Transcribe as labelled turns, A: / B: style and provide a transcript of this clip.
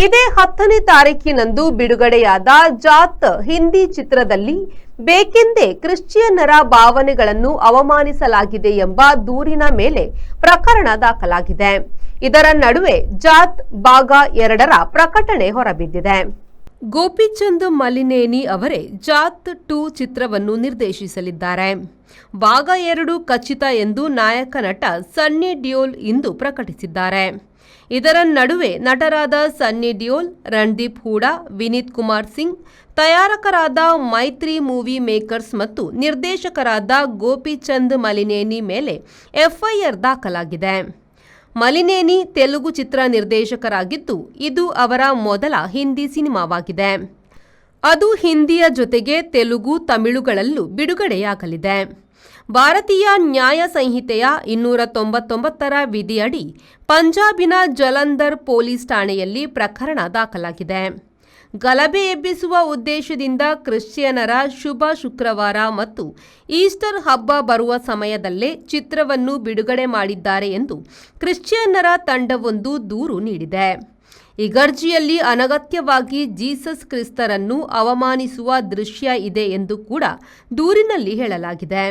A: ಇದೇ 10ನೇ ತಾರೀಕಿನಂದು ಬಿಡುಗಡೆಯಾದ ಜಾತ್ ಹಿಂದಿ ಚಿತ್ರದಲ್ಲಿ ಬೇಕೆಂದೇ ಕ್ರಿಶ್ಚಿಯನ್ನರ ಭಾವನೆಗಳನ್ನು ಅವಮಾನಿಸಲಾಗಿದೆ ಎಂಬ ದೂರಿನ ಮೇಲೆ ಪ್ರಕರಣ ದಾಖಲಾಗಿದೆ. ಇದರ ನಡುವೆ ಜಾತ್ ಭಾಗ 2ರ ಪ್ರಕಟಣೆ ಹೊರಬಿದ್ದಿದೆ. ಗೋಪಿಚಂದ್ ಮಲಿನೇನಿ ಅವರೇ ಜಾತ್ 2 ಚಿತ್ರವನ್ನು ನಿರ್ದೇಶಿಸಲಿದ್ದಾರೆ. ಭಾಗ 2 ಖಚಿತ ಎಂದು ನಾಯಕ ನಟ ಸನ್ನಿ ಡಿಯೋಲ್ ಇಂದು ಪ್ರಕಟಿಸಿದ್ದಾರೆ. ಇದರ ನಡುವೆ ನಟರಾದ ಸನ್ನಿ ಡಿಯೋಲ್, ರಣದೀಪ್ ಹೂಡಾ, ವಿನೀತ್ ಕುಮಾರ್ ಸಿಂಗ್, ತಯಾರಕರಾದ ಮೈತ್ರಿ ಮೂವಿ ಮೇಕರ್ಸ್ ಮತ್ತು ನಿರ್ದೇಶಕರಾದ ಗೋಪಿಚಂದ್ ಮಲಿನೇನಿ ಮೇಲೆ ಎಫ್ಐಆರ್ ದಾಖಲಾಗಿದೆ. ಮಲಿನೇನಿ ತೆಲುಗು ಚಿತ್ರ ನಿರ್ದೇಶಕರಾಗಿದ್ದು, ಇದು ಅವರ ಮೊದಲ ಹಿಂದಿ ಸಿನಿಮಾವಾಗಿದೆ. ಅದು ಹಿಂದಿಯ ಜೊತೆಗೆ ತೆಲುಗು, ತಮಿಳುಗಳಲ್ಲೂ ಬಿಡುಗಡೆಯಾಗಲಿದೆ. ಭಾರತೀಯ ನ್ಯಾಯ ಸಂಹಿತೆಯ 299ರ ವಿಧಿಯಡಿ ಪಂಜಾಬಿನ ಜಲಂಧರ್ ಪೊಲೀಸ್ ಠಾಣೆಯಲ್ಲಿ ಪ್ರಕರಣ ದಾಖಲಾಗಿದೆ. ಗಲಭೆ ಎಬ್ಬಿಸುವ ಉದ್ದೇಶದಿಂದ ಕ್ರಿಶ್ಚಿಯನ್ನರ ಶುಭ ಶುಕ್ರವಾರ ಮತ್ತು ಈಸ್ಟರ್ ಹಬ್ಬ ಬರುವ ಸಮಯದಲ್ಲೇ ಚಿತ್ರವನ್ನು ಬಿಡುಗಡೆ ಮಾಡಿದ್ದಾರೆ ಎಂದು ಕ್ರಿಶ್ಚಿಯನ್ನರ ತಂಡವೊಂದು ದೂರು ನೀಡಿದೆ. ಇಗರ್ಜಿಯಲ್ಲಿ ಅನಗತ್ಯವಾಗಿ ಜೀಸಸ್ ಕ್ರಿಸ್ತರನ್ನು ಅವಮಾನಿಸುವ ದೃಶ್ಯ ಇದೆ ಎಂದು ಕೂಡ ದೂರಿನಲ್ಲಿ ಹೇಳಲಾಗಿದೆ.